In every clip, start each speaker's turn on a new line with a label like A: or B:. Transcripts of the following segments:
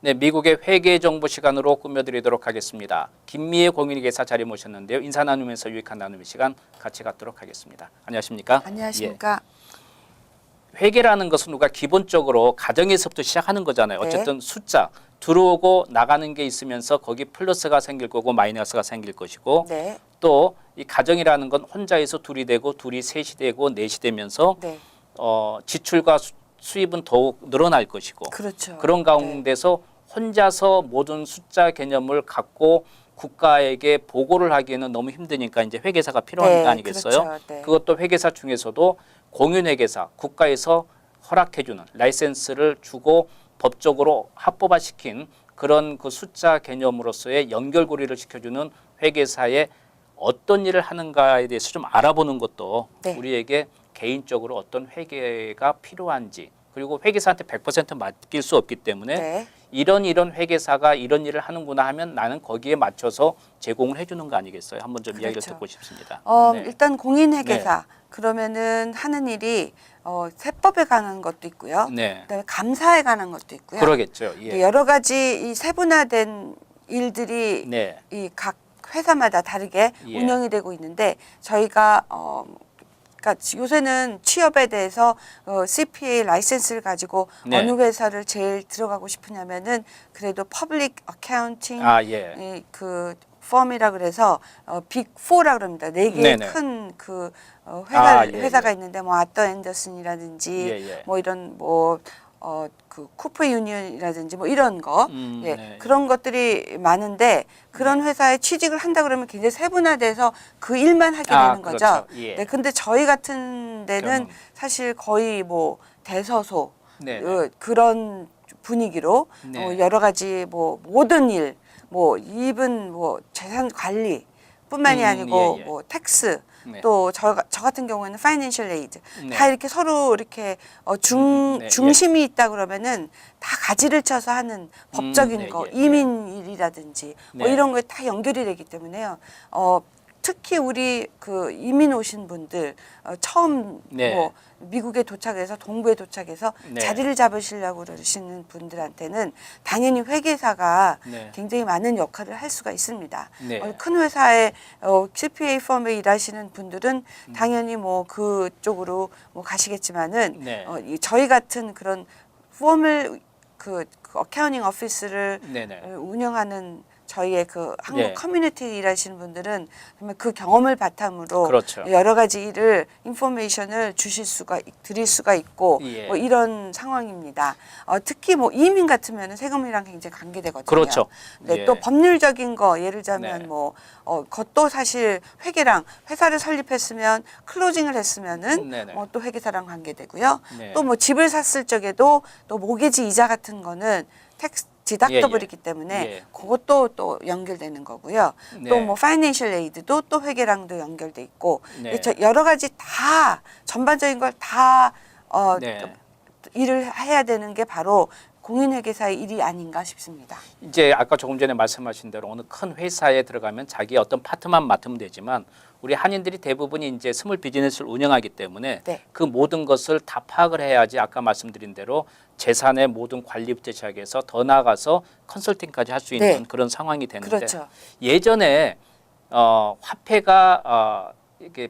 A: 네, 미국의 회계 정보 시간으로 꾸며드리도록 하겠습니다. 김미애 공인회계사 자리 모셨는데요. 인사 나누면서 유익한 나눔의 시간 같이 갖도록 하겠습니다. 안녕하십니까?
B: 안녕하십니까?
A: 예. 회계라는 것은 우리가 기본적으로 가정에서부터 시작하는 거잖아요.
B: 네.
A: 어쨌든 숫자 들어오고 나가는 게 있으면서 거기 플러스가 생길 거고 마이너스가 생길 것이고
B: 네.
A: 또 이 가정이라는 건 혼자에서 둘이 되고 둘이 셋이 되고 넷이 되면서
B: 네.
A: 지출과 수입은 더욱 늘어날 것이고
B: 그렇죠.
A: 그런 가운데서 혼자서 모든 숫자 개념을 갖고 국가에게 보고를 하기에는 너무 힘드니까 이제 회계사가 필요한
B: 네,
A: 거 아니겠어요?
B: 그렇죠. 네.
A: 그것도 회계사 중에서도 공인회계사, 국가에서 허락해주는 라이센스를 주고 법적으로 합법화시킨 그런 그 숫자 개념으로서의 연결고리를 시켜주는 회계사의 어떤 일을 하는가에 대해서 좀 알아보는 것도
B: 네.
A: 우리에게 개인적으로 어떤 회계가 필요한지 그리고 회계사한테 100% 맡길 수 없기 때문에
B: 네.
A: 이런 회계사가 이런 일을 하는구나 하면 나는 거기에 맞춰서 제공을 해주는 거 아니겠어요? 한번 좀 이야기를
B: 그렇죠.
A: 듣고 싶습니다. 네.
B: 일단 공인회계사 그러면은 하는 일이 세법에 관한 것도 있고요.
A: 네.
B: 그다음에 감사에 관한 것도 있고요.
A: 그러겠죠. 예.
B: 여러 가지 이 세분화된 일들이
A: 네.
B: 이 각 회사마다 다르게
A: 예.
B: 운영이 되고 있는데 저희가 그러니까 요새는 취업에 대해서 CPA 라이센스를 가지고
A: 네.
B: 어느 회사를 제일 들어가고 싶으냐면은 그래도 퍼블릭 어카운팅
A: 예.
B: 그 펌이라 그래서 빅 4라 그럽니다. 네 개의
A: 네네.
B: 큰 그
A: 예,
B: 회사가
A: 예.
B: 있는데 뭐 아더 앤더슨이라든지
A: 예.
B: 뭐 이런 그 쿠퍼 유니언이라든지 뭐 이런 거
A: 네.
B: 그런 것들이 많은데 그런 회사에 취직을 한다 그러면 굉장히 세분화돼서 그 일만 하게 되는 거죠.
A: 그렇죠. 예.
B: 네, 근데 저희 같은 데는
A: 저는-
B: 사실 거의 뭐 대서소
A: 네.
B: 그런 분위기로
A: 네.
B: 여러 가지 뭐 모든 일, 뭐 이분 뭐 재산 관리뿐만이 아니고
A: 예.
B: 뭐 텍스
A: 네.
B: 또 저 같은 경우에는 파이낸셜 에이드
A: 네.
B: 다 이렇게 서로 이렇게
A: 네,
B: 중심이 있다 그러면은 다 가지를 쳐서 하는 법적인
A: 네,
B: 거
A: 예.
B: 이민 일이라든지 뭐
A: 네.
B: 이런 거에 다 연결이 되기 때문에요. 특히 우리 그 이민 오신 분들 처음
A: 네.
B: 뭐 미국에 도착해서 동부에 도착해서
A: 네.
B: 자리를 잡으시려고 그러시는 분들한테는 당연히 회계사가
A: 네.
B: 굉장히 많은 역할을 할 수가 있습니다.
A: 네.
B: 큰 회사의 CPA 펌에 일하시는 분들은 당연히 뭐 그쪽으로 뭐 가시겠지만은
A: 네.
B: 저희 같은 그런 펌을 그 어카운팅 오피스를
A: 네네.
B: 운영하는 저희의 그 한국
A: 네.
B: 커뮤니티 일하시는 분들은 정말 그 경험을 바탕으로
A: 그렇죠.
B: 여러 가지 일을 인포메이션을 드릴 수가 있고
A: 예.
B: 뭐 이런 상황입니다. 특히 뭐 이민 같으면 세금이랑 굉장히 관계되거든요.
A: 그렇죠.
B: 네,
A: 예.
B: 또 법률적인 거 예를 들면
A: 네.
B: 뭐 그것도 사실 회계랑 회사를 설립했으면 클로징을 했으면은
A: 네네.
B: 또 회계사랑 관계되고요.
A: 네.
B: 또 뭐 집을 샀을 적에도 또 모기지 이자 같은 거는 텍스 디닥터블이기 때문에
A: 예.
B: 그것도 또 연결되는 거고요.
A: 네.
B: 또 뭐 파이낸셜 에이드도 또 회계랑도 연결돼 있고
A: 네.
B: 여러 가지 다 전반적인 걸 다
A: 네.
B: 일을 해야 되는 게 바로 공인회계사의 일이 아닌가 싶습니다.
A: 이제 아까 조금 전에 말씀하신 대로 어느 큰 회사에 들어가면 자기 어떤 파트만 맡으면 되지만 우리 한인들이 대부분이 이제 스몰 비즈니스를 운영하기 때문에
B: 네.
A: 그 모든 것을 다 파악을 해야지 아까 말씀드린 대로 재산의 모든 관리부터 시작해서 더 나아가서 컨설팅까지 할 수 있는
B: 네.
A: 그런 상황이 되는데
B: 그렇죠.
A: 예전에 화폐가 이렇게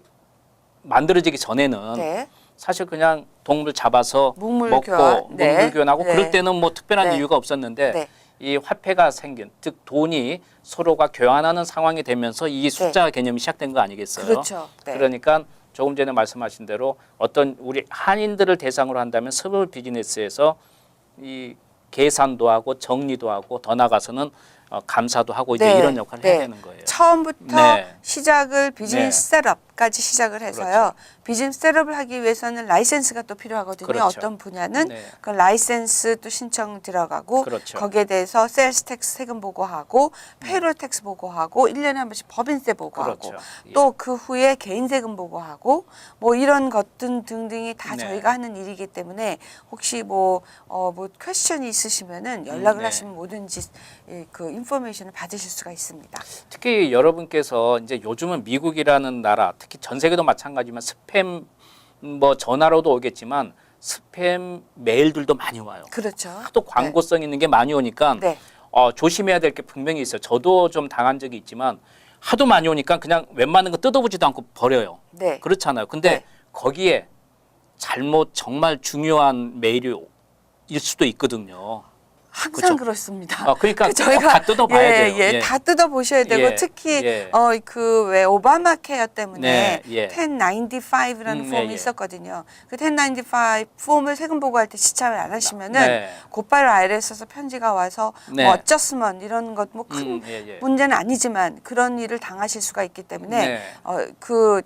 A: 만들어지기 전에는
B: 네.
A: 사실 그냥 동물 잡아서
B: 문물
A: 먹고
B: 교환. 네.
A: 문물 교환하고
B: 네.
A: 그럴 때는 뭐 특별한
B: 네.
A: 이유가 없었는데
B: 네.
A: 이 화폐가 생긴 즉 돈이 서로가 교환하는 상황이 되면서 이 숫자 개념이 시작된 거 아니겠어요?
B: 그렇죠. 네.
A: 그러니까 조금 전에 말씀하신 대로 어떤 우리 한인들을 대상으로 한다면 스몰 비즈니스에서 이 계산도 하고 정리도 하고 더 나가서는 감사도 하고 이제
B: 네.
A: 이런 역할을
B: 네.
A: 해야 되는 거예요.
B: 처음부터
A: 네.
B: 시작을 비즈니스
A: 네.
B: 셋업까지 시작을 해서요.
A: 그렇죠.
B: 비즈니스 셋업을 하기 위해서는 라이센스가 또 필요하거든요.
A: 그렇죠.
B: 어떤 분야는
A: 네.
B: 그 라이센스 또 신청 들어가고
A: 그렇죠.
B: 거기에 대해서 세일스 텍스 세금 보고하고 페이롤 텍스 보고하고 1년에 한 번씩 법인세 보고하고
A: 그렇죠. 예.
B: 또 그 후에 개인 세금 보고하고 뭐 이런 것들 등등이 다
A: 네.
B: 저희가 하는 일이기 때문에 혹시 뭐 퀘스천이 있으시면은 연락을
A: 네.
B: 하시면 뭐든지 그 인포메이션을 받으실 수가 있습니다.
A: 특히 여러분께서 이제 요즘은 미국이라는 나라, 특히 전 세계도 마찬가지지만 스팸 뭐 전화로도 오겠지만 스팸 메일들도 많이 와요.
B: 그렇죠.
A: 하도 광고성 있는 게 많이 오니까
B: 네.
A: 조심해야 될 게 분명히 있어요. 저도 좀 당한 적이 있지만 하도 많이 오니까 그냥 웬만한 거 뜯어보지도 않고 버려요.
B: 네.
A: 그렇잖아요. 근데
B: 네.
A: 거기에 잘못 정말 중요한 메일이 일 수도 있거든요.
B: 항상
A: 그쵸?
B: 그렇습니다.
A: 그러니까
B: 그
A: 꼭 다 뜯어봐야 돼요.
B: 예, 다 뜯어보셔야 되고
A: 예,
B: 특히
A: 예.
B: 그 왜 오바마 케어 때문에
A: 네, 예.
B: 1095라는 폼이
A: 예.
B: 있었거든요. 그 1095 폼을 세금 보고할 때 지참을 안 하시면은
A: 네.
B: 곧바로 IRS에서 편지가 와서
A: 네.
B: 뭐 어쩌스먼 이런 것 뭐 큰
A: 예.
B: 문제는 아니지만 그런 일을 당하실 수가 있기 때문에
A: 네.
B: 그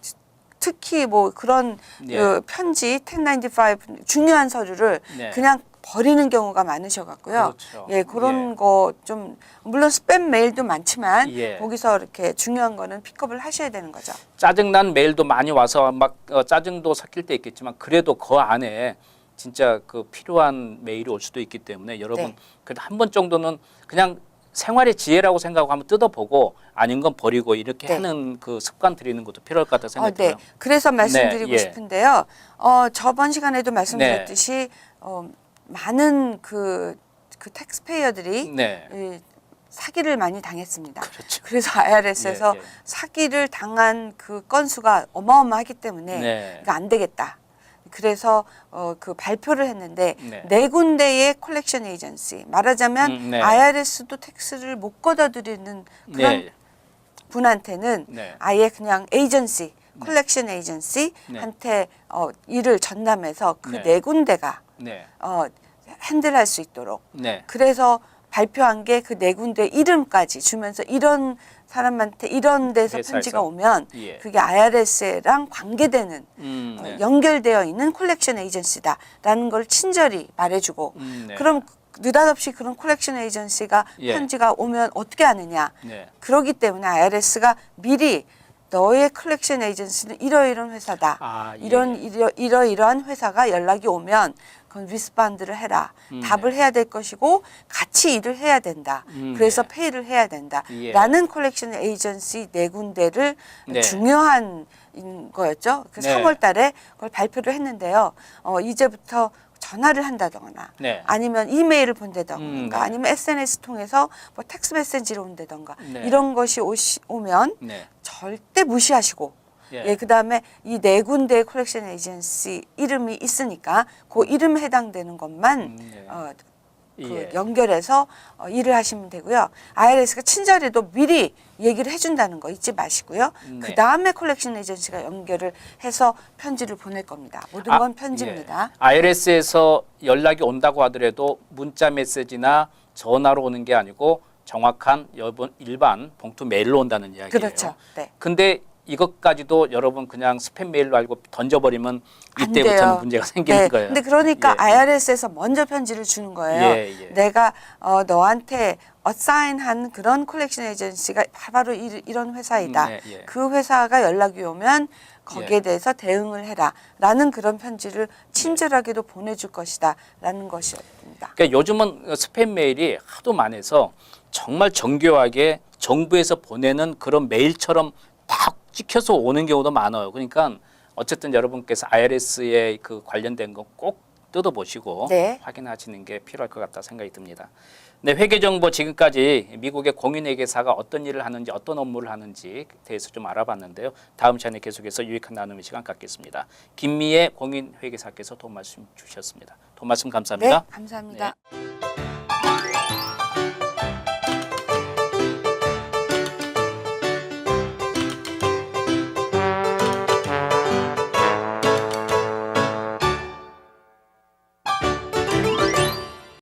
B: 특히 뭐 그런
A: 예.
B: 그 편지 1095 중요한 서류를
A: 네.
B: 그냥 버리는 경우가 많으셔갖고요.
A: 그렇죠.
B: 예, 그런 거 좀 물론 스팸 메일도 많지만
A: 예.
B: 거기서 이렇게 중요한 거는 픽업을 하셔야 되는 거죠.
A: 짜증난 메일도 많이 와서 막 짜증도 섞일 때 있겠지만 그래도 그 안에 진짜 그 필요한 메일이 올 수도 있기 때문에 여러분
B: 네.
A: 그래도 한 번 정도는 그냥 생활의 지혜라고 생각하고 한번 뜯어보고 아닌 건 버리고 이렇게
B: 네.
A: 하는 그 습관 들이는 것도 필요할 것 같다 생각이
B: 네.
A: 들어요.
B: 그래서 말씀드리고
A: 예.
B: 싶은데요. 저번 시간에도 말씀드렸듯이 많은 그 텍스페이어들이
A: 네.
B: 사기를 많이 당했습니다.
A: 그렇죠.
B: 그래서 IRS에서
A: 예.
B: 사기를 당한 그 건수가 어마어마하기 때문에
A: 네.
B: 이거 안 되겠다. 그래서 그 발표를 했는데
A: 네.
B: 네 군데의 콜렉션 에이전시 말하자면
A: 네.
B: IRS도 텍스를 못 걷어들이는 그런
A: 네.
B: 분한테는
A: 네.
B: 아예 그냥 에이전시 콜렉션 에이전시한테 일을 전담해서 그
A: 네.
B: 네 군데가
A: 네.
B: 핸들할 수 있도록
A: 네.
B: 그래서 발표한 게 그 네 군데 이름까지 주면서 이런 사람한테 이런 데서
A: 회사에서.
B: 편지가 오면
A: 예.
B: 그게 IRS랑 관계되는
A: 네.
B: 연결되어 있는 콜렉션 에이전시다라는 걸 친절히 말해주고
A: 네.
B: 그럼 느닷없이 그런 콜렉션 에이전시가
A: 예.
B: 편지가 오면 어떻게 하느냐
A: 네.
B: 그러기 때문에 IRS가 미리 너의 컬렉션 에이전시는 이러이러한 회사다.
A: 아, 예.
B: 이러이러한 회사가 연락이 오면 그건 리스폰드를 해라. 답을 해야 될 것이고 같이 일을 해야 된다. 그래서
A: 네.
B: 페이를 해야 된다.
A: 예.
B: 라는 컬렉션 에이전시 네 군데를
A: 네.
B: 중요한 거였죠. 그
A: 네.
B: 3월 달에 그걸 발표를 했는데요. 이제부터 전화를 한다거나
A: 네.
B: 아니면 이메일을 본다던가
A: 네.
B: 아니면 SNS 통해서 뭐 텍스트 메시지를 온다던가
A: 네.
B: 이런 것이 오면
A: 네.
B: 절대 무시하시고
A: 예.
B: 그다음에 이 네 군데의 콜렉션 에이전시 이름이 있으니까 그 이름에 해당되는 것만
A: 네.
B: 그
A: 예.
B: 연결해서 일을 하시면 되고요. IRS가 친절히도 미리 얘기를 해준다는 거 잊지 마시고요.
A: 네.
B: 그 다음에 콜렉션 에이전시가 연결을 해서 편지를 보낼 겁니다. 모든 건 편지입니다.
A: 예. IRS에서 연락이 온다고 하더라도 문자 메시지나 전화로 오는 게 아니고 정확한 일반 봉투 메일로 온다는 이야기예요.
B: 그렇죠. 네.
A: 근데 이것까지도 여러분 그냥 스팸 메일로 알고 던져버리면
B: 안
A: 이때부터는
B: 돼요.
A: 문제가 생기는
B: 네.
A: 거예요.
B: 근데 그러니까
A: 예.
B: IRS에서 먼저 편지를 주는 거예요.
A: 예.
B: 내가 너한테 어사인한 그런 콜렉션 에이전시가 바로 이런 회사이다.
A: 예.
B: 그 회사가 연락이 오면 거기에
A: 예.
B: 대해서 대응을 해라. 라는 그런 편지를 친절하게도 보내줄 것이다. 라는 것이었습니다.
A: 그러니까 요즘은 스팸 메일이 하도 많아서 정말 정교하게 정부에서 보내는 그런 메일처럼 딱 찍혀서 오는 경우도 많아요. 그러니까 어쨌든 여러분께서 IRS에 그 관련된 거 꼭 뜯어보시고
B: 네.
A: 확인하시는 게 필요할 것 같다 생각이 듭니다. 네, 회계정보 지금까지 미국의 공인회계사가 어떤 일을 하는지 어떤 업무를 하는지 대해서 좀 알아봤는데요. 다음 시간에 계속해서 유익한 나눔의 시간 갖겠습니다. 김미애 공인회계사께서 도움 말씀 주셨습니다. 도움 말씀 감사합니다.
B: 네, 감사합니다.
A: 네.